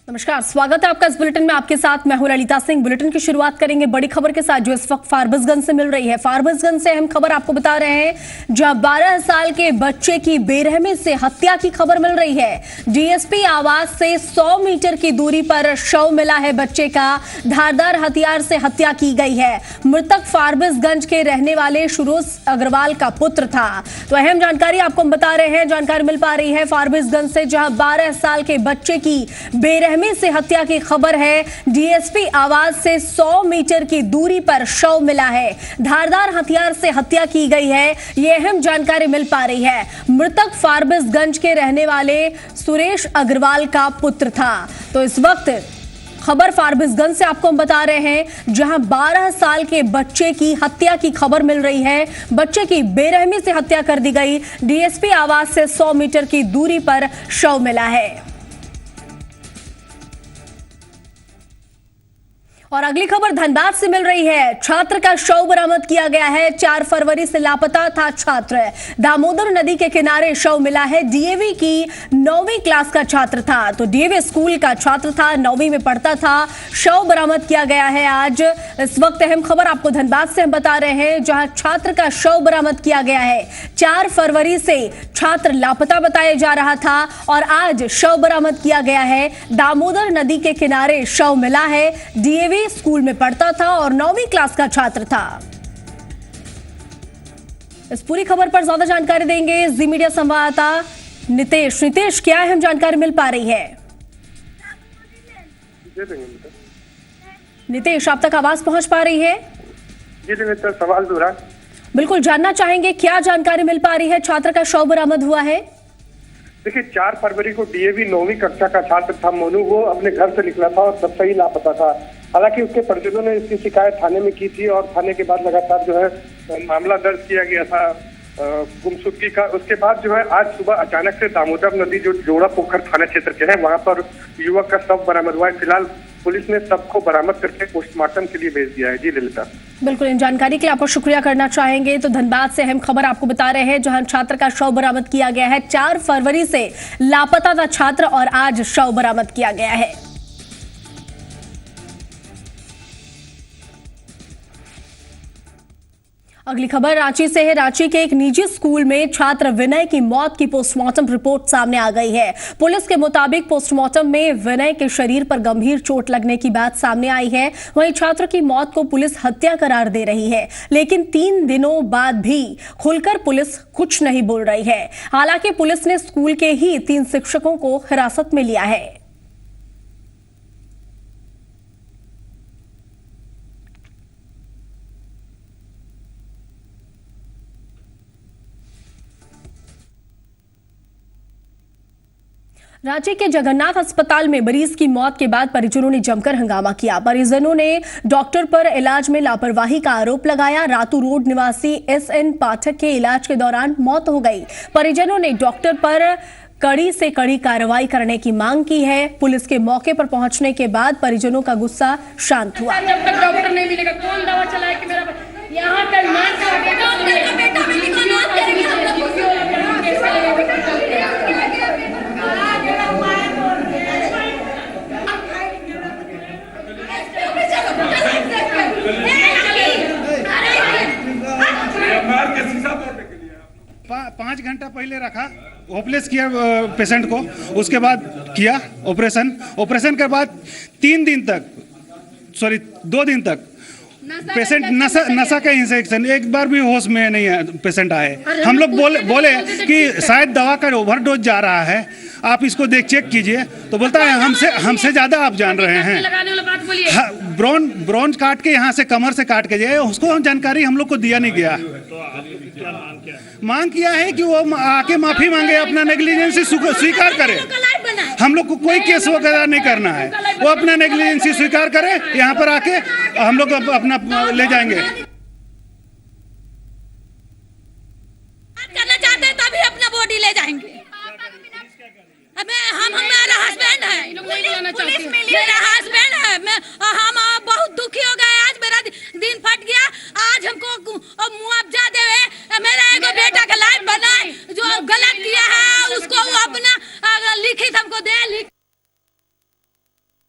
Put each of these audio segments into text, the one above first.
नमस्कार, स्वागत है आपका इस बुलेटिन में। आपके साथ मैं हूं ललिता सिंह। बुलेटिन की शुरुआत करेंगे बड़ी खबर के साथ जो इस वक्त फारबिसगंज से मिल रही है। फारबिसगंज से अहम खबर आपको बता रहे हैं, जहां 12 साल के बच्चे की बेरहमी से हत्या की खबर मिल रही है। डीएसपी आवास से 100 मीटर की दूरी पर शव मिला है बच्चे का। धारदार हथियार से हत्या की गई है। मृतक फारबिसगंज के रहने वाले सुरेश अग्रवाल का पुत्र था। तो अहम जानकारी आपको हम बता रहे हैं, जानकारी मिल पा रही है फारबिसगंज से, जहां 12 साल के बच्चे की बेरहमी से हत्या की खबर है। डीएसपी आवास से 100 मीटर की दूरी पर शव मिला है। धारदार हथियार से हत्या की गई है, यह अहम जानकारी मिल पा रही है। मृतक फारबिसगंज के रहने वाले सुरेश अग्रवाल का पुत्र था। तो इस वक्त खबर फारबिसगंज से आपको हम बता रहे हैं, जहां 12 साल के बच्चे की हत्या की खबर मिल रही है। बच्चे की बेरहमी से हत्या कर दी गई। डीएसपी आवास से 100 मीटर की दूरी पर शव मिला है। और अगली खबर धनबाद से मिल रही है। छात्र का शव बरामद किया गया है। 4 फरवरी से लापता था छात्र। दामोदर नदी के किनारे शव मिला है। डीएवी की 9वीं क्लास का छात्र था। तो डीएवी स्कूल का छात्र था, 9वीं में पढ़ता था। शव बरामद किया गया है आज। इस वक्त अहम खबर आपको धनबाद से हम बता रहे हैं, जहां छात्र का शव बरामद किया गया है। 4 फरवरी से छात्र लापता बताया जा रहा था और आज शव बरामद किया गया है। दामोदर नदी के किनारे शव मिला है। डीएवी स्कूल में पढ़ता था और 9वीं क्लास का छात्र था। इस पूरी खबर पर ज्यादा जानकारी देंगे जी मीडिया संवाददाता नितेश। नितेश, क्या अहम जानकारी मिल पा रही है? नितेश, आप तक आवाज पहुंच पा रही है? जी सवाल दोहरा। बिल्कुल, जानना चाहेंगे क्या जानकारी मिल पा रही है। छात्र का शव बरामद हुआ है। देखिए, 4 फरवरी को डीएवी 9वीं कक्षा का छात्र था मोनू। वो अपने घर से निकला था और तब से ही लापता था। हालांकि उसके परिजनों ने इसकी शिकायत थाने में की थी और थाने के बाद लगातार जो है मामला दर्ज किया गया था गुमशुदगी का। उसके बाद जो है आज सुबह अचानक से दामोदर नदी जो जोड़ा पोखर थाना क्षेत्र के हैं, वहां पर युवक का शव बरामद हुआ है। फिलहाल पुलिस ने सबको बरामद करके पोस्टमार्टम के लिए भेज दिया है। जी ललिता, बिल्कुल, इन जानकारी के लिए आपको शुक्रिया करना चाहेंगे। तो धनबाद से अहम खबर आपको बता रहे हैं, जहां छात्र का शव बरामद किया गया है। 4 फरवरी से लापता था छात्र और आज शव बरामद किया गया है। अगली खबर रांची से है। रांची के एक निजी स्कूल में छात्र विनय की मौत की पोस्टमार्टम रिपोर्ट सामने आ गई है। पुलिस के मुताबिक पोस्टमार्टम में विनय के शरीर पर गंभीर चोट लगने की बात सामने आई है। वहीं छात्र की मौत को पुलिस हत्या करार दे रही है, लेकिन 3 दिनों बाद भी खुलकर पुलिस कुछ नहीं बोल रही है। हालांकि पुलिस ने स्कूल के ही 3 शिक्षकों को हिरासत में लिया है। रांची के जगन्नाथ अस्पताल में मरीज की मौत के बाद परिजनों ने जमकर हंगामा किया। परिजनों ने डॉक्टर पर इलाज में लापरवाही का आरोप लगाया। रातू रोड निवासी एसएन पाठक के इलाज के दौरान मौत हो गई। परिजनों ने डॉक्टर पर कड़ी से कड़ी कार्रवाई करने की मांग की है। पुलिस के मौके पर पहुंचने के बाद परिजनों का गुस्सा शांत हुआ। जब तक डॉक्टर नहीं मिलेगा कौन दवा चलाए कि मेरा यहाँ का पाँच घंटा पहले रखा, होपलेस किया पेशेंट को। उसके बाद किया ऑपरेशन के बाद 2 दिन तक पेशेंट नशा का इंजेक्शन, एक बार भी होश में नहीं है पेशेंट आए। हम लोग बोले कि शायद दवा का ओवरडोज जा रहा है, आप इसको चेक कीजिए। तो बोलता है हमसे ज्यादा आप जान रहे हैं। ब्रोन काट के यहाँ से कमर से काट के जाए, उसको जानकारी हम लोग को दिया नहीं गया। मांग किया है कि वो आके माफी मांगे, अपना नेग्लिजेंसी स्वीकार करे। हम लोग को कोई केस वगैरह नहीं करना है, वो अपना नेग्लिजेंसी स्वीकार करे। यहाँ पर आके हम लोग अपना ले जाएंगे। करना चाहते हैं तभी अपना बॉडी ले जाएंगे। हमारा हस्बैंड है, मेरा हस्बैंड है। हम बहुत दुखी हो गए। आज मेरा दिन फट गया। आज हमको मुआवजा देवे, मेरा एगो बेटा का लाइफ बनाए, जो गलत किया है उसको वो अपना लिखित हमको दे।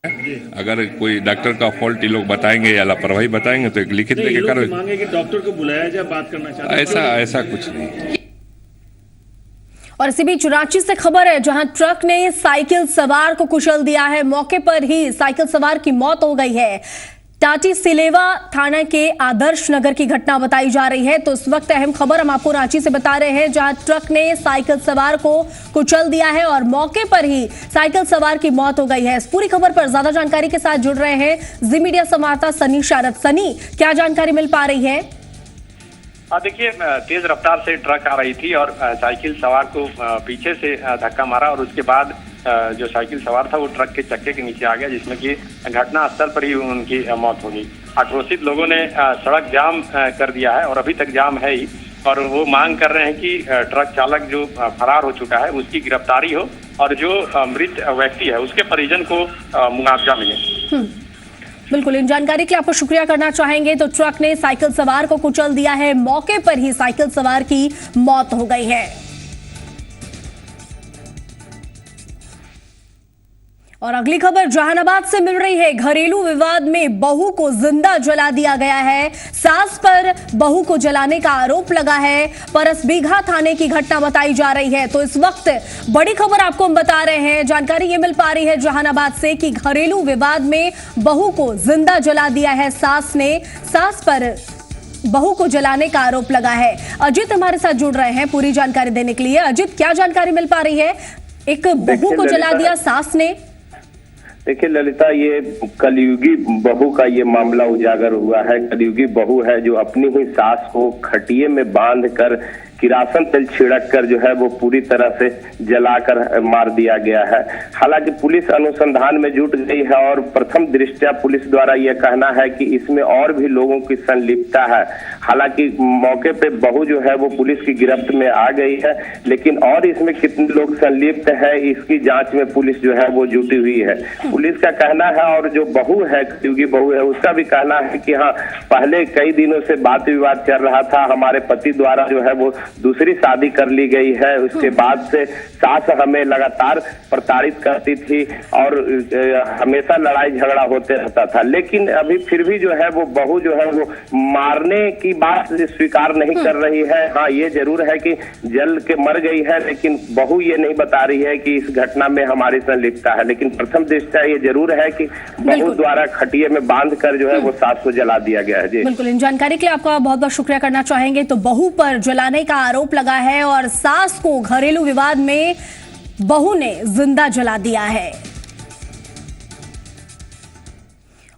अगर कोई डॉक्टर का फॉल्ट ये लोग बताएंगे या लापरवाही बताएंगे तो एक लिखित लेके करो। मांगे कि डॉक्टर को बुलाया जाए, बात करना चाहते हैं। ऐसा कुछ नहीं। और इसी बीच रांची से खबर है, जहां ट्रक ने साइकिल सवार को कुचल दिया है। मौके पर ही साइकिल सवार की मौत हो गई है। टाटी सिलेवा थाना के आदर्श नगर की घटना बताई जा रही है। तो इस वक्त अहम खबर हम आपको रांची से बता रहे हैं, जहां ट्रक ने साइकिल सवार को कुचल दिया है और मौके पर ही साइकिल सवार की मौत हो गई है। इस पूरी खबर पर ज्यादा जानकारी के साथ जुड़ रहे हैं जी मीडिया संवाददाता सनी शारद। सनी, क्या जानकारी मिल पा रही है? देखिए, तेज रफ्तार से ट्रक आ रही थी और साइकिल सवार को पीछे से धक्का मारा और उसके बाद जो साइकिल सवार था वो ट्रक के चक्के के नीचे आ गया, जिसमें कि घटना स्थल पर ही उनकी मौत हो गई। आक्रोशित लोगों ने सड़क जाम कर दिया है और अभी तक जाम है ही, और वो मांग कर रहे हैं कि ट्रक चालक जो फरार हो चुका है उसकी गिरफ्तारी हो और जो मृत व्यक्ति है उसके परिजन को मुआवजा मिले। बिल्कुल, इन जानकारी के लिए आपको शुक्रिया करना चाहेंगे। तो ट्रक ने साइकिल सवार को कुचल दिया है, मौके पर ही साइकिल सवार की मौत हो गई है। और अगली खबर जहानाबाद से मिल रही है। घरेलू विवाद में बहू को जिंदा जला दिया गया है। सास पर बहू को जलाने का आरोप लगा है। परसबीघा थाने की घटना बताई जा रही है। तो इस वक्त बड़ी खबर आपको हम बता रहे हैं। जानकारी ये मिल पा रही है जहानाबाद से कि घरेलू विवाद में बहू को जिंदा जला दिया है सास ने। सास पर बहू को जलाने का आरोप लगा है। अजित हमारे साथ जुड़ रहे हैं पूरी जानकारी देने के लिए। अजित, क्या जानकारी मिल पा रही है? एक बहू को जला दिया सास ने। देखिए ललिता, ये कलयुगी बहू का ये मामला उजागर हुआ है। कलयुगी बहू है जो अपनी ही सास को खटिये में बांध कर किरासन तेल छिड़क कर जो है वो पूरी तरह से जलाकर मार दिया गया है। हालांकि पुलिस अनुसंधान में जुट गई है और प्रथम दृष्टया पुलिस द्वारा यह कहना है कि इसमें और भी लोगों की संलिप्तता है। हालांकि मौके पे बहू जो है वो पुलिस की गिरफ्त में आ गई है, लेकिन और इसमें कितने लोग संलिप्त है इसकी जांच में पुलिस जो है वो जुटी हुई है। पुलिस का कहना है और जो बहू है, कलयुगी बहू है, उसका भी कहना है कि हाँ, पहले कई दिनों से बात विवाद चल रहा था। हमारे पति द्वारा जो है वो दूसरी शादी कर ली गई है। उसके बाद से सास हमें लगातार प्रताड़ित करती थी और हमेशा लड़ाई झगड़ा होते रहता था। लेकिन अभी फिर भी जो है वो बहू जो है वो मारने की बात स्वीकार नहीं कर रही है। हाँ, ये जरूर है कि जल के मर गई है, लेकिन बहू ये नहीं बता रही है कि इस घटना में हमारी संलिप्तता है। लेकिन प्रथम दृष्टया ये जरूर है कि बहू द्वारा खटिये में बांध कर जो है वो सास को जला दिया गया है। जी बिल्कुल, इन जानकारी के लिए आपका बहुत बहुत शुक्रिया करना चाहेंगे। तो बहू पर जलाने का आरोप लगा है और सास को घरेलू विवाद में बहू ने जिंदा जला दिया है।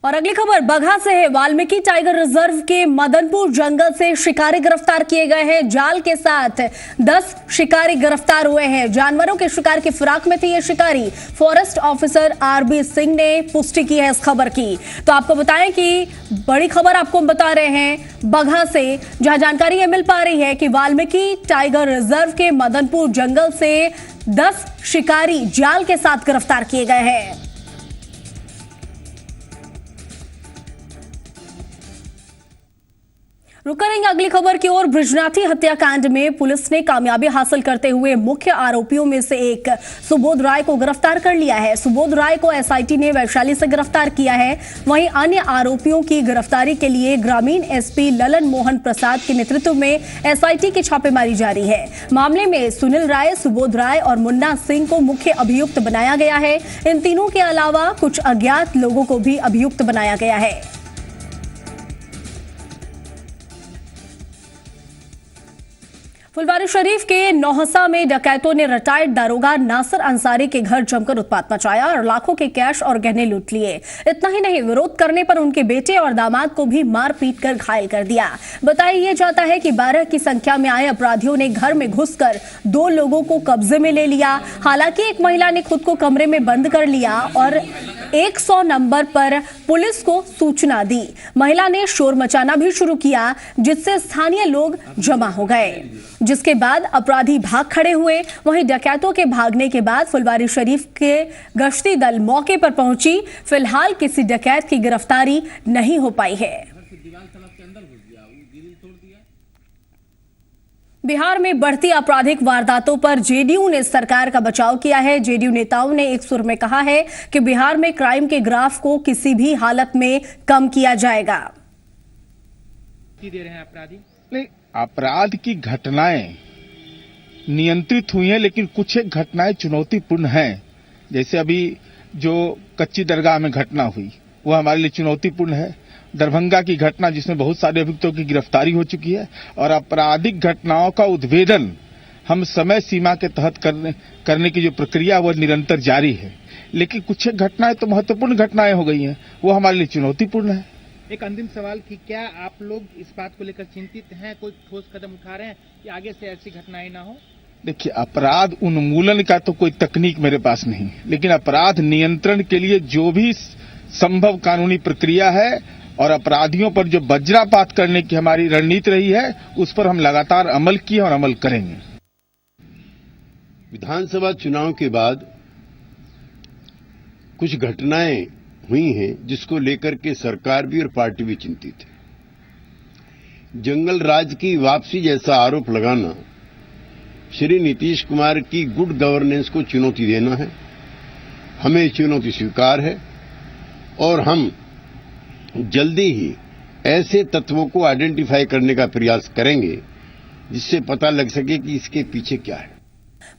और अगली खबर बगहा से है। वाल्मीकि टाइगर रिजर्व के मदनपुर जंगल से शिकारी गिरफ्तार किए गए हैं। जाल के साथ 10 शिकारी गिरफ्तार हुए हैं। जानवरों के शिकार की फिराक में थे ये शिकारी। फॉरेस्ट ऑफिसर आरबी सिंह ने पुष्टि की है इस खबर की। तो आपको बताएं कि बड़ी खबर आपको बता रहे हैं बगहा से, जहां जानकारी ये मिल पा रही है कि वाल्मीकि टाइगर रिजर्व के मदनपुर जंगल से 10 शिकारी जाल के साथ गिरफ्तार किए गए हैं। रुक करेंगे अगली खबर की ओर। बृजनाथी हत्याकांड में पुलिस ने कामयाबी हासिल करते हुए मुख्य आरोपियों में से एक सुबोध राय को गिरफ्तार कर लिया है। सुबोध राय को एसआईटी ने वैशाली से गिरफ्तार किया है। वहीं अन्य आरोपियों की गिरफ्तारी के लिए ग्रामीण एसपी ललन मोहन प्रसाद के नेतृत्व में एसआईटी की छापेमारी जारी है। मामले में सुनील राय, सुबोध राय और मुन्ना सिंह को मुख्य अभियुक्त बनाया गया है। इन तीनों के अलावा कुछ अज्ञात लोगों को भी अभियुक्त बनाया गया है। फुलवारीशरीफ के नौहसा में डकैतों ने रिटायर्ड दारोगा नासिर अंसारी के घर जमकर उत्पात मचाया और लाखों के कैश और गहने लूट लिए। इतना ही नहीं, विरोध करने पर उनके बेटे और दामाद को भी मार पीट कर घायल कर दिया। बताया जाता है कि 12 की संख्या में आए अपराधियों ने घर में घुसकर 2 लोगों को कब्जे में ले लिया। हालांकि एक महिला ने खुद को कमरे में बंद कर लिया और 100 नंबर पर पुलिस को सूचना दी। महिला ने शोर मचाना भी शुरू किया, जिससे स्थानीय लोग जमा हो गए, जिसके बाद अपराधी भाग खड़े हुए। वहीं डकैतों के भागने के बाद फुलवारीशरीफ के गश्ती दल मौके पर पहुंची। फिलहाल किसी डकैत की गिरफ्तारी नहीं हो पाई है। बिहार में बढ़ती आपराधिक वारदातों पर जेडीयू ने सरकार का बचाव किया है। जेडीयू नेताओं ने एक सुर में कहा है कि बिहार में क्राइम के ग्राफ को किसी भी हालत में कम किया जाएगा। दे रहे हैं अपराधी नहीं, अपराध की घटनाएं नियंत्रित हुई हैं, लेकिन कुछ एक घटनाएं चुनौतीपूर्ण हैं। जैसे अभी जो कच्ची दरगाह में घटना हुई वो हमारे लिए चुनौतीपूर्ण है। दरभंगा की घटना जिसमें बहुत सारे अभियुक्तों की गिरफ्तारी हो चुकी है, और आपराधिक घटनाओं का उद्भेदन हम समय सीमा के तहत करने की जो प्रक्रिया वह निरंतर जारी है। लेकिन कुछ एक घटनाएं तो महत्वपूर्ण घटनाएं हो गई हैं, वो हमारे लिए चुनौतीपूर्ण है। एक अंतिम सवाल कि क्या आप लोग इस बात को लेकर चिंतित हैं, कोई ठोस कदम उठा रहे हैं कि आगे से ऐसी घटनाएं ना हो? देखिए, अपराध उन्मूलन का तो कोई तकनीक मेरे पास नहीं, लेकिन अपराध नियंत्रण के लिए जो भी संभव कानूनी प्रक्रिया है और अपराधियों पर जो वज्रापात करने की हमारी रणनीति रही है, उस पर हम लगातार अमल किए और अमल करेंगे। विधानसभा चुनाव के बाद कुछ घटनाएं हुई हैं जिसको लेकर के सरकार भी और पार्टी भी चिंतित है। जंगल राज की वापसी जैसा आरोप लगाना श्री नीतीश कुमार की गुड गवर्नेंस को चुनौती देना है। हमें चुनौती स्वीकार है और हम जल्दी ही ऐसे तत्वों को आइडेंटिफाई करने का प्रयास करेंगे जिससे पता लग सके कि इसके पीछे क्या है।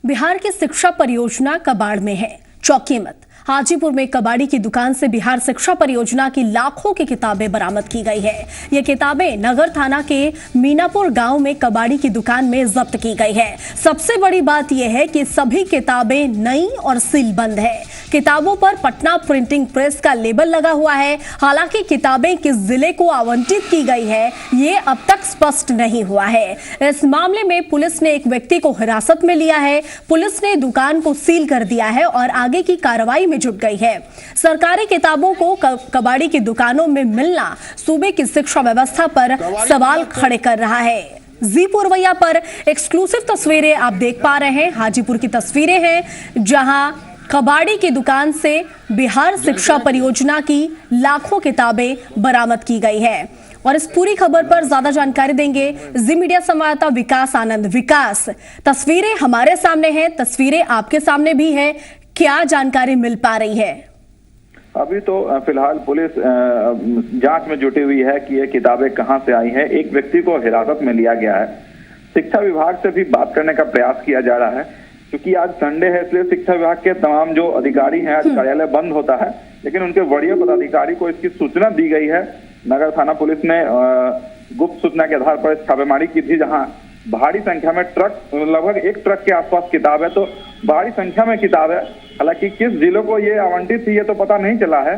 बिहार की शिक्षा परियोजना कबाड़ में है, चौंकिए मत। हाजीपुर में कबाड़ी की दुकान से बिहार शिक्षा परियोजना की लाखों की किताबें बरामद की गई है। ये किताबें नगर थाना के मीनापुर गांव में कबाड़ी की दुकान में जब्त की गई है। सबसे बड़ी बात यह है कि सभी किताबें नई और सीलबंद है। किताबों पर पटना प्रिंटिंग प्रेस का लेबल लगा हुआ है। हालांकि किताबें किस जिले को आवंटित की गई है ये अब तक स्पष्ट नहीं हुआ है। इस मामले में पुलिस ने एक व्यक्ति को हिरासत में लिया है। पुलिस ने दुकान को सील कर दिया है और आगे की कार्रवाई में जुट गई है। सरकारी किताबों को कबाड़ी की दुकानों में मिलना सूबे की शिक्षा व्यवस्था पर सवाल खड़े कर रहा है। जी पुरवैया पर एक्सक्लूसिव तस्वीरें आप देख पा रहे हैं। हाजीपुर की तस्वीरें हैं जहां कबाड़ी की दुकान से बिहार शिक्षा परियोजना की लाखों किताबें बरामद की गई है। और इस पूरी खबर पर ज्यादा जानकारी देंगे जी मीडिया संवाददाता विकास आनंद। विकास, तस्वीरें हमारे सामने हैं, तस्वीरें आपके सामने भी है, क्या जानकारी मिल पा रही है? अभी तो फिलहाल पुलिस जांच में जुटी हुई है कि ये किताबें कहां से आई हैं। एक व्यक्ति को हिरासत में लिया गया है। शिक्षा विभाग से भी बात करने का प्रयास किया जा रहा है, क्योंकि आज संडे है इसलिए शिक्षा विभाग के तमाम जो अधिकारी हैं आज कार्यालय बंद होता है, लेकिन उनके वरीय पदाधिकारी को इसकी सूचना दी गई है। नगर थाना पुलिस ने गुप्त सूचना के आधार पर छापेमारी की थी, जहां भारी संख्या में ट्रक, लगभग एक ट्रक के आसपास किताब है, तो भारी संख्या में किताब है। हालांकि किस जिलों को ये आवंटित थी ये तो पता नहीं चला है,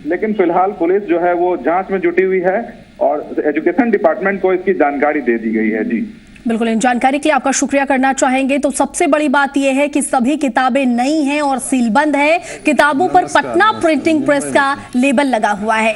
लेकिन फिलहाल पुलिस जो है वो जांच में जुटी हुई है और एजुकेशन डिपार्टमेंट को इसकी जानकारी दे दी गई है। जी बिल्कुल, इन जानकारी के लिए आपका शुक्रिया करना चाहेंगे। तो सबसे बड़ी बात यह है कि सभी किताबें नई हैं और सीलबंद है। किताबों पर पटना प्रिंटिंग प्रेस का लेबल लगा हुआ है।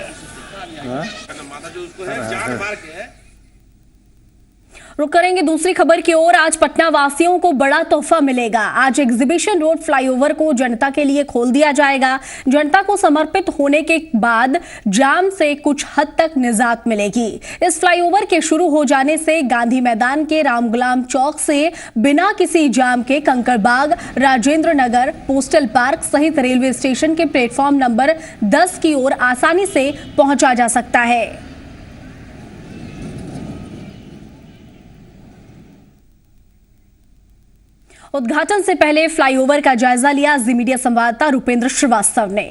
रुक करेंगे दूसरी खबर की ओर। आज पटना वासियों को बड़ा तोहफा मिलेगा। आज एग्जीबिशन रोड फ्लाईओवर को जनता के लिए खोल दिया जाएगा। जनता को समर्पित होने के बाद जाम से कुछ हद तक निजात मिलेगी। इस फ्लाईओवर के शुरू हो जाने से गांधी मैदान के रामगुलाम चौक से बिना किसी जाम के कंकड़बाग, राजेंद्र नगर, पोस्टल पार्क सहित रेलवे स्टेशन के प्लेटफॉर्म नंबर 10 की ओर आसानी से पहुंचा जा सकता है। उद्घाटन से पहले फ्लाईओवर का जायजा लिया जी मीडिया संवाददाता रुपेंद्र श्रीवास्तव ने।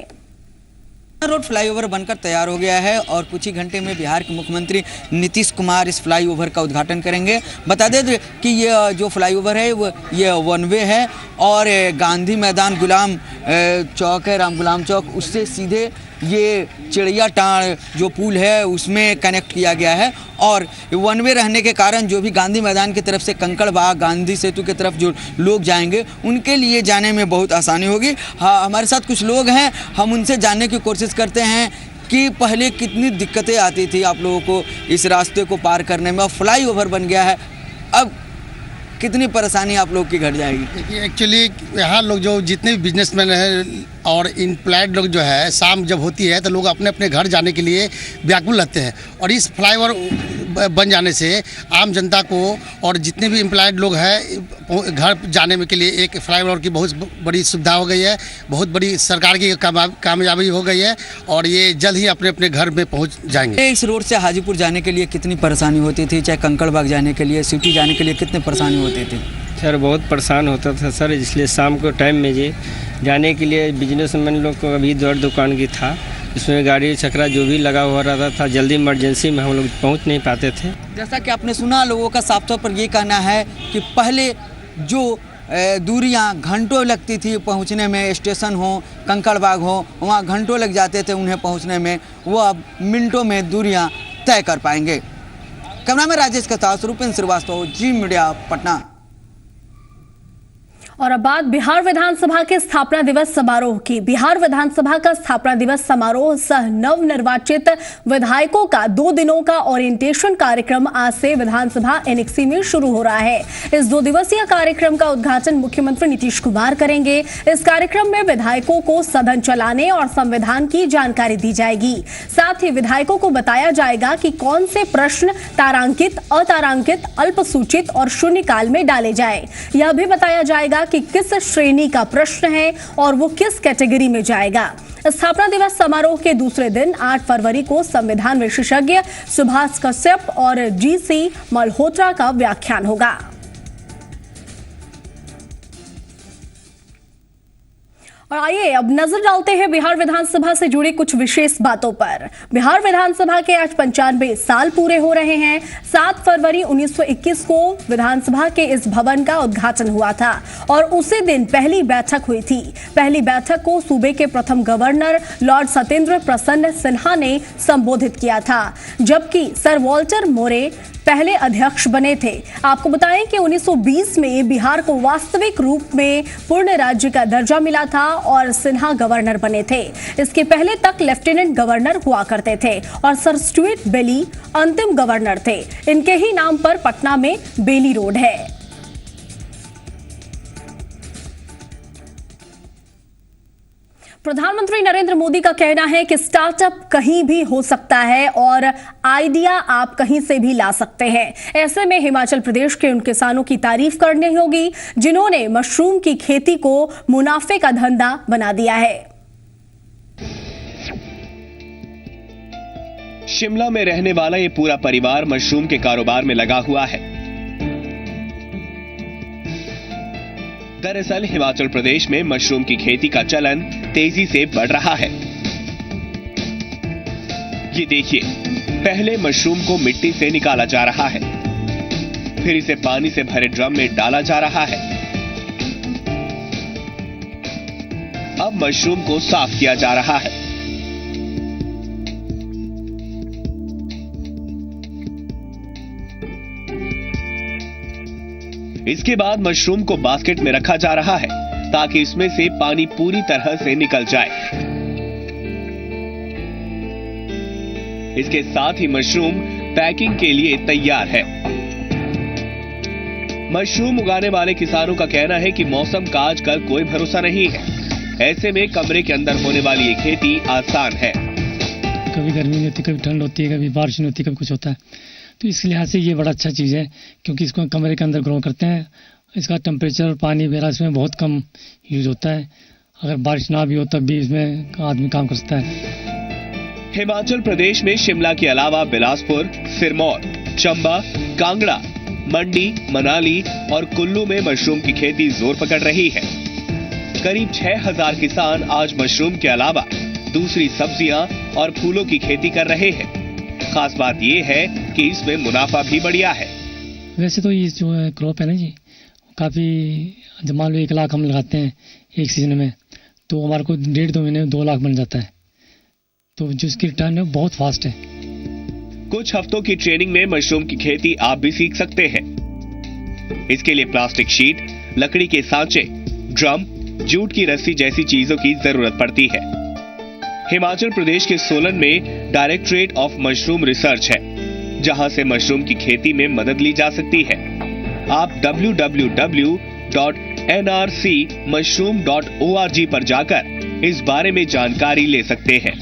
रोड फ्लाईओवर बनकर तैयार हो गया है और कुछ ही घंटे में बिहार के मुख्यमंत्री नीतीश कुमार इस फ्लाईओवर का उद्घाटन करेंगे। बता दें कि ये जो फ्लाईओवर है वो ये वन वे है और गांधी मैदान गुलाम चौक है, राम गुलाम चौक, उससे सीधे ये चिड़िया टाड़ जो पुल है उसमें कनेक्ट किया गया है। और वन वे रहने के कारण जो भी गांधी मैदान की तरफ से कंकड़बाग, गांधी सेतु की तरफ जो लोग जाएंगे उनके लिए जाने में बहुत आसानी होगी। हाँ, हमारे साथ कुछ लोग हैं, हम उनसे जानने की कोशिश करते हैं कि पहले कितनी दिक्कतें आती थी आप लोगों को इस रास्ते को पार करने में। अब फ्लाईओवर बन गया है, अब कितनी परेशानी आप लोग की घट जाएगी? एक्चुअली यहाँ लोग जो जितने भी बिजनेसमैन हैं और इम्प्लॉयड लोग जो है शाम जब होती है तो लोग अपने अपने घर जाने के लिए व्याकुल रहते हैं। और इस फ्लाईओवर बन जाने से आम जनता को और जितने भी इम्प्लॉयड लोग हैं घर जाने में के लिए एक फ्लाईओवर की बहुत बड़ी सुविधा हो गई है, बहुत बड़ी सरकार की कामयाबी हो गई है और ये जल्द ही अपने अपने घर में पहुंच जाएंगे। इस रोड से हाजीपुर जाने के लिए कितनी परेशानी होती थी, चाहे कंकड़बाग जाने के लिए, सिटी जाने के लिए कितनी परेशानी होती थी? सर बहुत परेशान होता था सर, इसलिए शाम को टाइम में जी जाने के लिए बिजनेसमैन लोग को अभी दौड़ दुकान की था, इसमें गाड़ी छकरा जो भी लगा हुआ रहता था, जल्दी इमरजेंसी में हम लोग पहुंच नहीं पाते थे। जैसा कि आपने सुना, लोगों का साफ तौर पर ये कहना है कि पहले जो दूरियां घंटों लगती थी पहुंचने में, स्टेशन हो, कंकड़बाग हो, वहाँ घंटों लग जाते थे उन्हें पहुंचने में, वो अब मिनटों में दूरियां तय कर पाएंगे। कैमरा में राजेश के साथ रूपेंद्र श्रीवास्तव, जी मीडिया, पटना। और अब बात बिहार विधानसभा के स्थापना दिवस समारोह की। बिहार विधानसभा का स्थापना दिवस समारोह सह नव निर्वाचित विधायकों का 2 दिनों का ओरिएंटेशन कार्यक्रम आज से विधानसभा एनेक्सी में शुरू हो रहा है। इस 2 दिवसीय कार्यक्रम का उद्घाटन मुख्यमंत्री नीतीश कुमार करेंगे। इस कार्यक्रम में विधायकों को सदन चलाने और संविधान की जानकारी दी जाएगी। साथ ही विधायकों को बताया जाएगा कि कौन से प्रश्न तारांकित, अतारांकित, अल्पसूचित और शून्यकाल में डाले जाए। यह भी बताया जाएगा कि किस श्रेणी का प्रश्न है और वो किस कैटेगरी में जाएगा। स्थापना दिवस समारोह के दूसरे दिन 8 फरवरी को संविधान विशेषज्ञ सुभाष कश्यप और जीसी मल्होत्रा का व्याख्यान होगा। और आइए अब नजर डालते हैं बिहार विधानसभा से जुड़ी कुछ विशेष बातों पर। बिहार विधानसभा के आज 95 साल पूरे हो रहे हैं। 7 फरवरी 1921 को विधानसभा के इस भवन का उद्घाटन हुआ था और उसी दिन पहली बैठक हुई थी। पहली बैठक को सूबे के प्रथम गवर्नर लॉर्ड सत्येंद्र प्रसन्न सिन्हा ने संबोधित किया था, जबकि सर वॉल्टर मोरे पहले अध्यक्ष बने थे। आपको बताएं कि 1920 में बिहार को वास्तविक रूप में पूर्ण राज्य का दर्जा मिला था और सिन्हा गवर्नर बने थे। इसके पहले तक लेफ्टिनेंट गवर्नर हुआ करते थे और सर स्टुअर्ट बेली अंतिम गवर्नर थे। इनके ही नाम पर पटना में बेली रोड है। प्रधानमंत्री नरेंद्र मोदी का कहना है कि स्टार्टअप कहीं भी हो सकता है और आइडिया आप कहीं से भी ला सकते हैं। ऐसे में हिमाचल प्रदेश के उन किसानों की तारीफ करनी होगी जिन्होंने मशरूम की खेती को मुनाफे का धंधा बना दिया है। शिमला में रहने वाला ये पूरा परिवार मशरूम के कारोबार में लगा हुआ है। दरअसल हिमाचल प्रदेश में मशरूम की खेती का चलन तेजी से बढ़ रहा है। ये देखिए, पहले मशरूम को मिट्टी से निकाला जा रहा है, फिर इसे पानी से भरे ड्रम में डाला जा रहा है। अब मशरूम को साफ किया जा रहा है। इसके बाद मशरूम को बास्केट में रखा जा रहा है ताकि इसमें से पानी पूरी तरह से निकल जाए। इसके साथ ही मशरूम पैकिंग के लिए तैयार है। मशरूम उगाने वाले किसानों का कहना है कि मौसम का आजकल कोई भरोसा नहीं है। ऐसे में कमरे के अंदर होने वाली ये खेती आसान है। कभी गर्मी नहीं होती, कभी ठंड होती है, कभी बारिश नहीं होती, कभी कुछ होता है। तो इस लिहाज से ये बड़ा अच्छा चीज़ है क्योंकि इसको कमरे के अंदर ग्रो करते हैं। इसका टेम्परेचर और पानी वगैरह इसमें बहुत कम यूज होता है। अगर बारिश ना भी हो तब भी इसमें आदमी काम कर सकता है। हिमाचल प्रदेश में शिमला के अलावा बिलासपुर, सिरमौर, चंबा, कांगड़ा, मंडी, मनाली और कुल्लू में मशरूम की खेती जोर पकड़ रही है। करीब 6000 किसान आज मशरूम के अलावा दूसरी सब्जियां और फूलों की खेती कर रहे हैं। खास बात यह है कि इसमें मुनाफा भी बढ़िया है। वैसे तो ये जो क्रॉप है ना जी, काफ़ी, जब मान लो 1 लाख हम लगाते हैं एक सीजन में, तो हमारे को 1.5-2 महीने में 2 लाख बन जाता है। तो जो इसकी रिटर्न है बहुत फास्ट है। कुछ हफ्तों की ट्रेनिंग में मशरूम की खेती आप भी सीख सकते हैं। इसके लिए प्लास्टिक शीट, लकड़ी के सांचे, ड्रम, जूट की रस्सी जैसी चीजों की जरूरत पड़ती है। हिमाचल प्रदेश के सोलन में डायरेक्टरेट ऑफ मशरूम रिसर्च है, जहां से मशरूम की खेती में मदद ली जा सकती है। आप www.nrcmushroom.org पर जाकर इस बारे में जानकारी ले सकते हैं।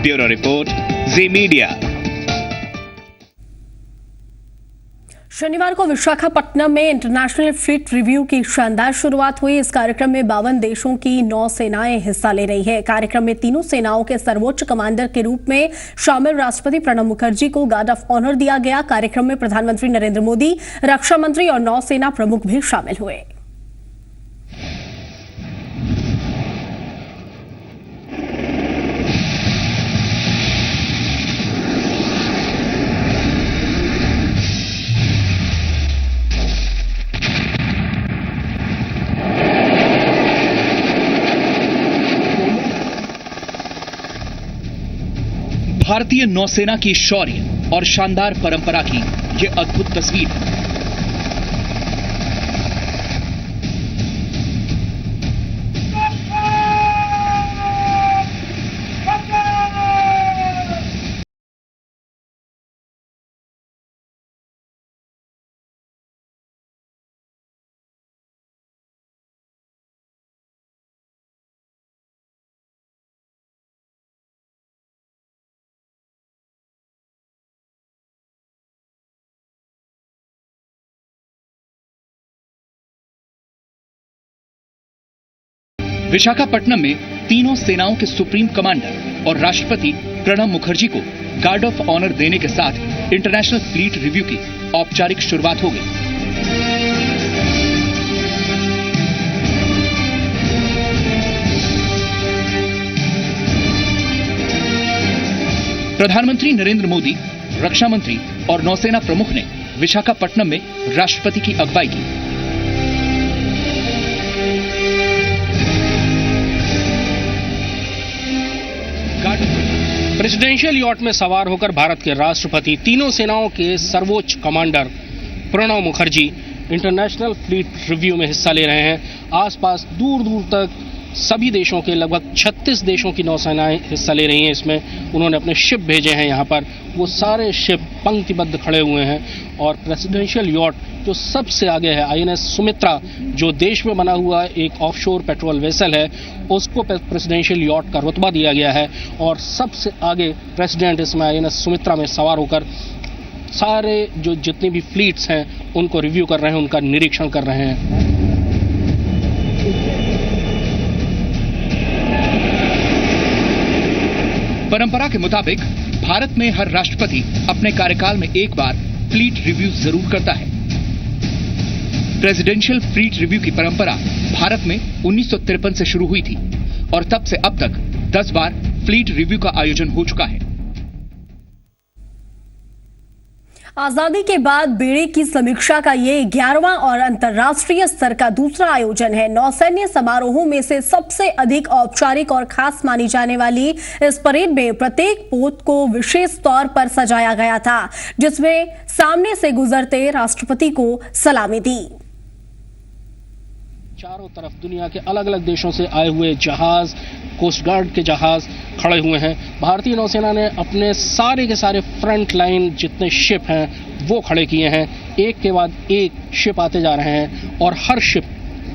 ब्यूरो रिपोर्ट, जी मीडिया। शनिवार को विशाखापट्टनम में इंटरनेशनल फ्लीट रिव्यू की शानदार शुरुआत हुई। इस कार्यक्रम में 52 देशों की 9 सेनाएं हिस्सा ले रही है। कार्यक्रम में तीनों सेनाओं के सर्वोच्च कमांडर के रूप में शामिल राष्ट्रपति प्रणब मुखर्जी को गार्ड ऑफ ऑनर दिया गया। कार्यक्रम में प्रधानमंत्री नरेंद्र मोदी, रक्षा मंत्री और नौसेना प्रमुख भी शामिल हुए। भारतीय नौसेना की शौर्य और शानदार परंपरा की ये अद्भुत तस्वीर है। विशाखापट्टनम में तीनों सेनाओं के सुप्रीम कमांडर और राष्ट्रपति प्रणब मुखर्जी को गार्ड ऑफ ऑनर देने के साथ इंटरनेशनल फ्लीट रिव्यू की औपचारिक शुरुआत हो गई। प्रधानमंत्री नरेंद्र मोदी, रक्षा मंत्री और नौसेना प्रमुख ने विशाखापट्टनम में राष्ट्रपति की अगुवाई की। प्रेसिडेंशियल यॉट में सवार होकर भारत के राष्ट्रपति तीनों सेनाओं के सर्वोच्च commander Pranab Mukherjee international fleet review में हिस्सा ले रहे हैं। आसपास दूर दूर तक सभी देशों के लगभग 36 देशों की नौसेनाएं हिस्सा ले रही हैं। इसमें उन्होंने अपने शिप भेजे हैं। यहाँ पर वो सारे शिप पंक्तिबद्ध खड़े हुए हैं और प्रेसिडेंशियल यॉट जो सबसे आगे है, INS सुमित्रा, जो देश में बना हुआ एक ऑफशोर पेट्रोल वेसल है, उसको प्रेसिडेंशियल यॉट का रुतबा दिया गया है और सबसे आगे प्रेसिडेंट इसमें INS सुमित्रा में सवार होकर सारे जो जितनी भी फ्लीट्स हैं उनको रिव्यू कर रहे हैं, उनका निरीक्षण कर रहे हैं। परंपरा के मुताबिक भारत में हर राष्ट्रपति अपने कार्यकाल में एक बार फ्लीट रिव्यू जरूर करता है। प्रेसिडेंशियल फ्लीट रिव्यू की परंपरा भारत में 1953 से शुरू हुई थी और तब से अब तक 10 बार फ्लीट रिव्यू का आयोजन हो चुका है। आजादी के बाद बेड़े की समीक्षा का ये 11वां और अंतर्राष्ट्रीय स्तर का दूसरा आयोजन है। नौसैन्य समारोहों में से सबसे अधिक औपचारिक और खास मानी जाने वाली इस परेड में प्रत्येक पोत को विशेष तौर पर सजाया गया था, जिसमें सामने से गुजरते राष्ट्रपति को सलामी दी। चारों तरफ दुनिया के अलग अलग देशों से आए हुए जहाज, कोस्ट गार्ड के जहाज खड़े हुए हैं। भारतीय नौसेना ने अपने सारे के सारे फ्रंट लाइन जितने शिप हैं वो खड़े किए हैं। एक के बाद एक शिप आते जा रहे हैं और हर शिप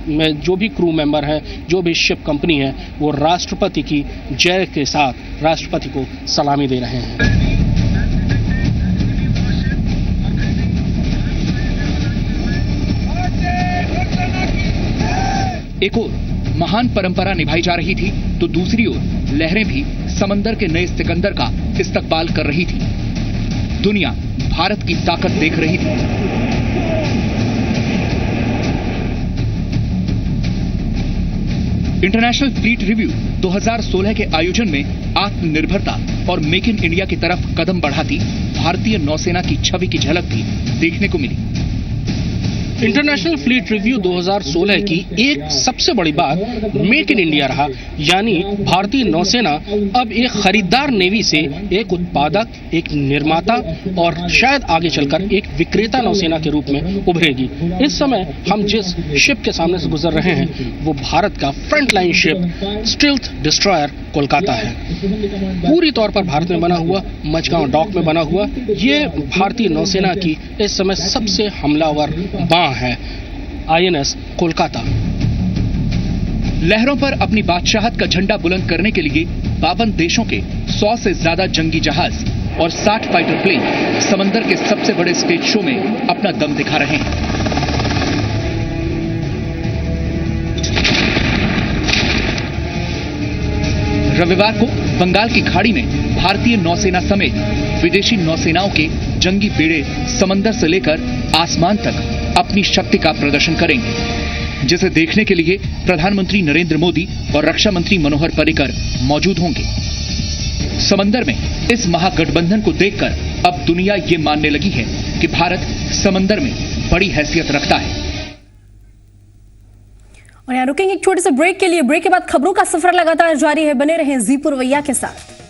में जो भी क्रू मेंबर है, जो भी शिप कंपनी है, वो राष्ट्रपति की जय के साथ राष्ट्रपति को सलामी दे रहे हैं। एक ओर महान परंपरा निभाई जा रही थी तो दूसरी ओर लहरें भी समंदर के नए सिकंदर का इस्तकबाल कर रही थी। दुनिया भारत की ताकत देख रही थी। इंटरनेशनल फ्लीट रिव्यू 2016 के आयोजन में आत्मनिर्भरता और मेक इन इंडिया की तरफ कदम बढ़ाती भारतीय नौसेना की छवि की झलक भी देखने को मिली। इंटरनेशनल फ्लीट रिव्यू 2016 की एक सबसे बड़ी बात मेक इन इंडिया रहा, यानी भारतीय नौसेना अब एक खरीदार नेवी से एक उत्पादक, एक निर्माता और शायद आगे चलकर एक विक्रेता नौसेना के रूप में उभरेगी। इस समय हम जिस शिप के सामने से गुजर रहे हैं वो भारत का front line ship stealth destroyer Kolkata है। पूरी तौर पर भारत में बना हुआ, मझगांव डॉक में बना हुआ, ये भारतीय नौसेना की इस समय सबसे हमलावर बांह है INS कोलकाता। लहरों पर अपनी बादशाहत का झंडा बुलंद करने के लिए 52 देशों के 100 से ज्यादा जंगी जहाज और 60 फाइटर प्लेन समंदर के सबसे बड़े स्टेज शो में अपना दम दिखा रहे हैं। रविवार को बंगाल की खाड़ी में भारतीय नौसेना समेत विदेशी नौसेनाओं के जंगी बेड़े समंदर से लेकर आसमान तक अपनी शक्ति का प्रदर्शन करेंगे, जिसे देखने के लिए प्रधानमंत्री नरेंद्र मोदी और रक्षा मंत्री मनोहर पर्रिकर मौजूद होंगे। समंदर में इस महागठबंधन को देखकर अब दुनिया ये मानने लगी है कि भारत समंदर में बड़ी हैसियत रखता है। और यहाँ रुकेंगे एक छोटे से ब्रेक के लिए। ब्रेक के बाद खबरों का सफर लगातार जारी है, बने रहें जी पुरवैया के साथ।